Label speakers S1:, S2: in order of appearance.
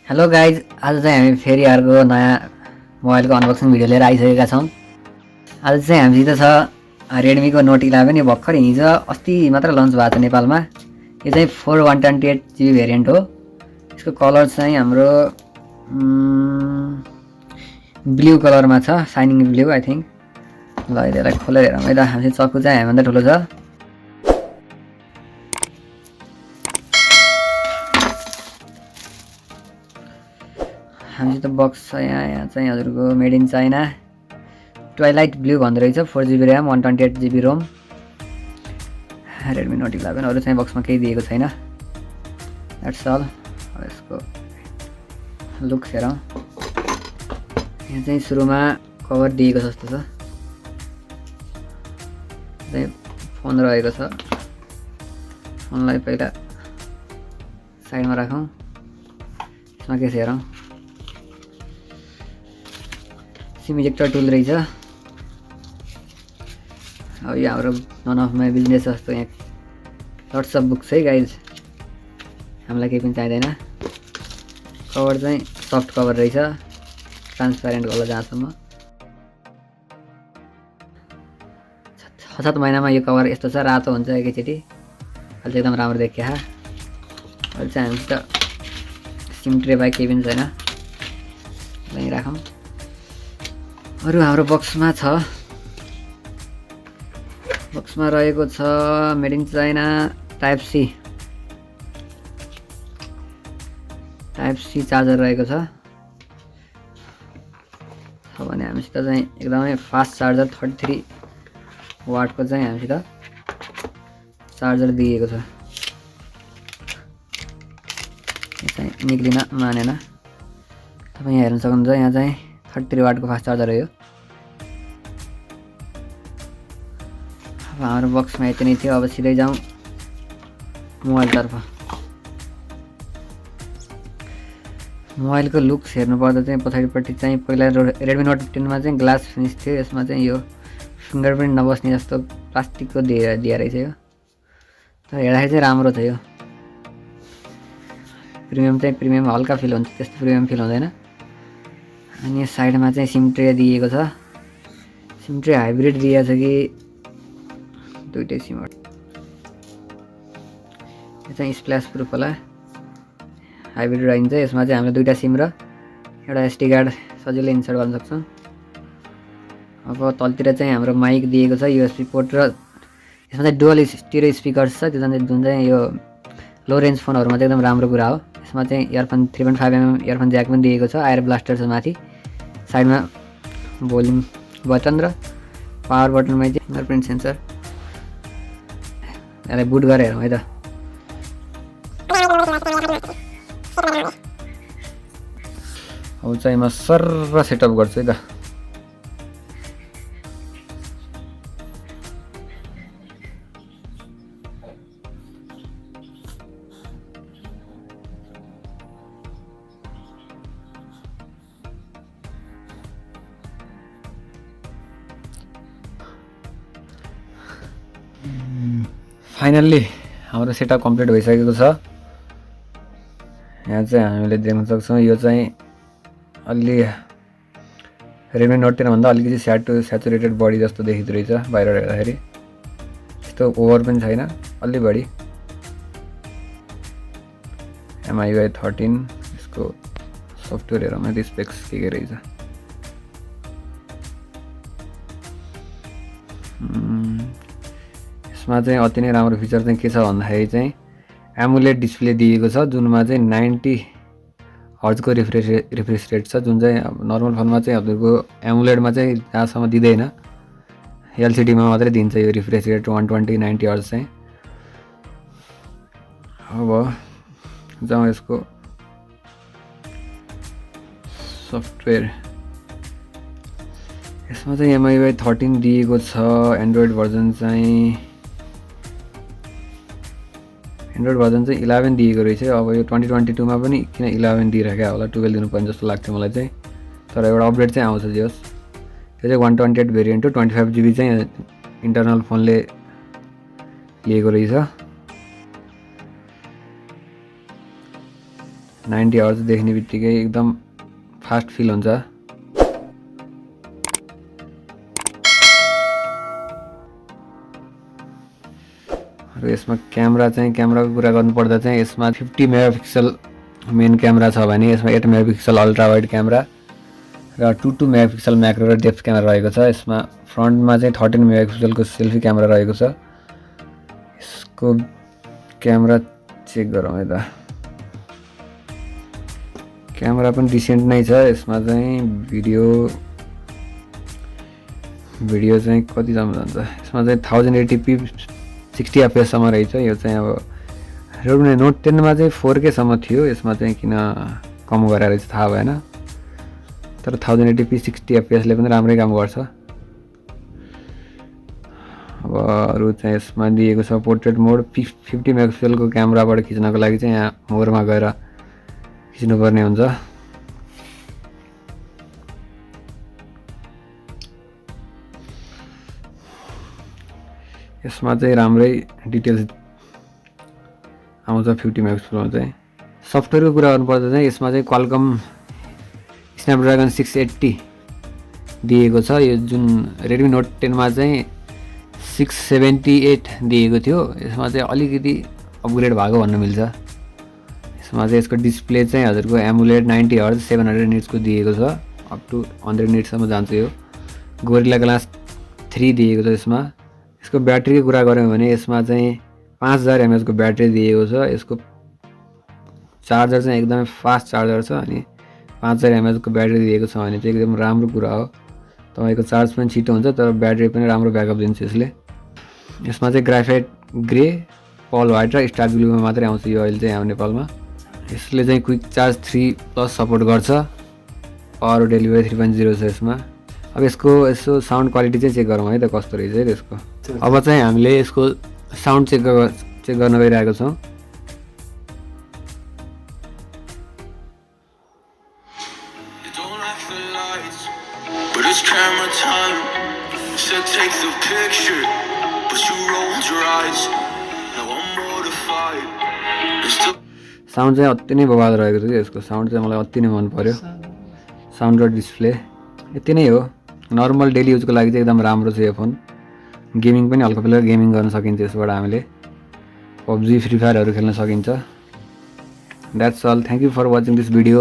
S1: Hello guys, आज चाहिँ हामी फेरि अर्को नयाँ मोबाइलको अनबक्सिङ भिडियो लिएर आइसकेका छौँ। आज चाहिँ हामीसित छ रेडमीको नोट 11। यो भर्खर हिजो अस्ति मात्र लन्च भएको छ नेपालमा। यो चाहिँ 4128GB भेरिएन्ट हो। यसको कलर चाहिँ हाम्रो ब्लू कलरमा छ, साइनिङ ब्लू आई थिङ्क। ल यसलाई खोलेर हेरौँ है त। हामी चक्कु चाहिँ हामीभन्दा ठुलो छ। हामीसित बक्स छ यहाँ चाहिँ हजुरको made in China Twilight blue भन्दो रहेछ। 4GB RAM 128GB Rome. Redmi note 11। अरू चाहिँ बक्समा केही दिएको छैन। That's all. यसको लुक्स हेरौँ। यहाँ चाहिँ सुरुमा कभर दिएको जस्तो छ। चाहिँ फोन रहेको छ। फोनलाई पहिला साइडमा राखौँ। यसमा के छ हेरौँ। सिम इजेक्टर टुल रहेछ। अब यो हाम्रो नन अफ माई बिजनेस जस्तो यहाँ लट्स अफ बुक्स है गाइज। हामीलाई केही पनि चाहिँदैन। कभर चाहिँ सफ्ट कभर रहेछ, ट्रान्सप्यारेन्ट होला जहाँसम्म। 6-7 महिनामा यो कभर यस्तो छ, रातो हुन्छ एकैचोटि। अहिले चाहिँ एकदम राम्रो देखिया। अहिले चाहिँ हामीसित सिम ट्रे बाहेक केही पनि छैन। यहीँ राखौँ। अरू हाम्रो बक्समा छ। बक्समा रहेको छ made in China type C charger रहेको छ। भने हामीसित चाहिँ एकदमै फास्ट चार्जर 33 वाटको चाहिँ हामीसित चार्जर दिएको छ। यो चाहिँ निक्लिन मानेन। तपाईँ हेर्न सक्नुहुन्छ यहाँ चाहिँ 33 वाटको फास्ट चार्जर हो यो। अब हाम्रो बक्समा यति नै थियो। अब सिधै जाउँ मोबाइलतर्फ। मोबाइलको लुक्स हेर्नुपर्दा चाहिँ पछाडिपट्टि चाहिँ पहिला रेडमी नोट 10 मा चाहिँ ग्लास फिनिस थियो। यसमा चाहिँ यो फिङ्गरप्रिन्ट नबस्ने जस्तो प्लास्टिकको दिया रहेछ यो। तर हेर्दाखेरि चाहिँ राम्रो छ यो। प्रिमियम हल्का फिल हुन्छ, त्यस्तो प्रिमियम फिल हुँदैन। अनि साइडमा चाहिँ सिम ट्रे दिएको छ। सिम ट्रे हाइब्रिड दिएको छ कि दुईटै सिम। यो चाहिँ स्प्ल्यास प्रुफ होला, हाइब्रिड रहन्छ। यसमा चाहिँ हामीले दुईटा सिम र एउटा एसडी कार्ड सजिलै इन्सर्ट गर्न सक्छौँ। अब तलतिर चाहिँ हाम्रो माइक दिएको छ, युएसबी पोर्ट र यसमा चाहिँ डुअल स्टिरियो स्पिकर्स छ। त्यो जुन चाहिँ यो लो रेन्ज फोनहरूमा चाहिँ एकदम राम्रो कुरा हो। यसमा चाहिँ इयरफोन 3.5mm इयरफोन ज्याक पनि दिएको छ। आएर ब्लास्टर छ माथि। साइडमा भोल्युम बटन र पावर बटनमा चाहिँ फिङ्गरप्रिन्ट सेन्सर। यसलाई बुट गरेर हेरौँ है त। अब चाहिँ म सर्र सेटअप गर्छु है त। फाइनल्ली हाम्रो सेटअप कम्प्लिट भइसकेको छ। यहाँ चाहिँ हामीले देख्न सक्छौँ यो चाहिँ अलि रेडमी नोट 10 भन्दा अलिकति स्याचुरेटेड बडी जस्तो देखिँदो रहेछ बाहिर हेर्दाखेरि। त्यस्तो ओभर पनि छैन, अलि बढी। MIUI 13 यसको सफ्टवेयर हेरौँ न, स्पेक्स के रहेछ। यसमा चाहिँ अति नै राम्रो फिचर चाहिँ के छ भन्दाखेरि चाहिँ एमुलेट डिस्प्ले दिएको छ, जुनमा चाहिँ 90 हर्जको रिफ्रेस रेट छ। जुन चाहिँ नर्मल फोनमा चाहिँ हजुरको एमुलेटमा चाहिँ जहाँसम्म दिँदैन, एलसिडीमा मात्रै दिन्छ यो रिफ्रेस रेट 120-90 हर्ज चाहिँ। अब जाउँ यसको सफ्टवेयर। यसमा चाहिँ MIUI 13 दिएको छ। एन्ड्रोइड भर्जन चाहिँ 11 दिएको रहेछ। अब यो 2022 मा पनि किन 11 दिइराखेको होला, 12 दिनुपर्ने जस्तो लाग्थ्यो मलाई चाहिँ। तर एउटा अपडेट चाहिँ आउँछ जे होस्। यो चाहिँ 128 भेरिएन्ट हो। 25GB चाहिँ इन्टरनल फोनले लिएको रहेछ। 90 हर्ज देख्ने बित्तिकै एकदम फास्ट फिल हुन्छ। र यसमा क्यामेराको कुरा गर्नुपर्दा चाहिँ यसमा 50 मेगापिक्सल मेन क्यामेरा छ भने यसमा 8 मेगापिक्सल अल्ट्रा वाइड क्यामेरा र 22 मेगापिक्सल म्याक्रो र डेप्थ क्यामेरा रहेको छ। यसमा फ्रन्टमा चाहिँ 13 मेगापिक्सलको सेल्फी क्यामेरा रहेको छ। यसको क्यामेरा चेक गरौँ है त। क्यामेरा पनि डिसेन्ट नै छ। यसमा चाहिँ भिडियो चाहिँ कतिसम्म जान्छ, यसमा चाहिँ 1080p 60 fps सम्म रहेछ। यो चाहिँ अब Redmi Note 10 मा चाहिँ 4K सम्म थियो, यसमा चाहिँ किन कम गरेर रहेछ थाहा भएन। तर 1080p 60 fps ले पनि राम्रै काम गर्छ। अब अरू चाहिँ यसमा दिएको छ पोर्ट्रेट मोड 50 मेगापिक्सलको क्यामेराबाट खिच्नको लागि चाहिँ यहाँ मोरमा गएर खिच्नुपर्ने हुन्छ। यसमा चाहिँ राम्रै डिटेल्स आउँछ 50 मेगापिक्सलमा चाहिँ। सफ्टवेयरको कुरा गर्नुपर्दा चाहिँ यसमा चाहिँ क्वालकम स्न्यापड्रागन 680 दिएको छ। यो जुन Redmi Note 10 मा चाहिँ 678 दिएको थियो, यसमा चाहिँ अलिकति अपग्रेड भएको भन्न मिल्छ। यसमा चाहिँ यसको डिस्प्ले चाहिँ हजुरको एमुलेट 90 हर्ज 700 निट्सको दिएको छ, अप टु 100 निट्ससम्म जान्छ। यो गोरिल्ला ग्लास 3 दिएको छ। यसको ब्याट्रीको कुरा गऱ्यौँ भने यसमा चाहिँ 5000 mAh को ब्याट्री दिएको छ। यसको चार्जर चाहिँ एकदमै फास्ट चार्जर छ अनि 5000 mAh को ब्याट्री दिएको छ भने चाहिँ एकदम राम्रो कुरा हो। तपाईँको चार्ज पनि छिटो हुन्छ तर ब्याट्री पनि राम्रो ब्याकअप दिन्छ यसले। यसमा चाहिँ ग्राफाइट ग्रे, पल व्हाइट र स्टार ब्लूमा मात्रै आउँछ यो अहिले चाहिँ हाम्रो नेपालमा। यसले चाहिँ क्विक चार्ज 3+ सपोर्ट गर्छ। पावर डेलिभरी 3.0 छ यसमा। अब यसको साउन्ड क्वालिटी चाहिँ चेक गरौँ है त कस्तो रहेछ है यसको। अब चाहिँ हामीले यसको साउन्ड चेक गर्न गइरहेको छौँ। साउन्ड चाहिँ अति नै बवाल रहेको छ कि यसको साउन्ड चाहिँ मलाई अति नै मन पर्यो। साउन्ड र डिस्प्ले यति नै हो। नर्मल डेली युजको लागि चाहिँ एकदम राम्रो छ यो फोन। गेमिङ पनि हल्का फुल्का गेमिङ गर्न सकिन्छ यसबाट। हामीले PUBG फ्री फायरहरू खेल्न सकिन्छ। That's all. Thank you for watching this video.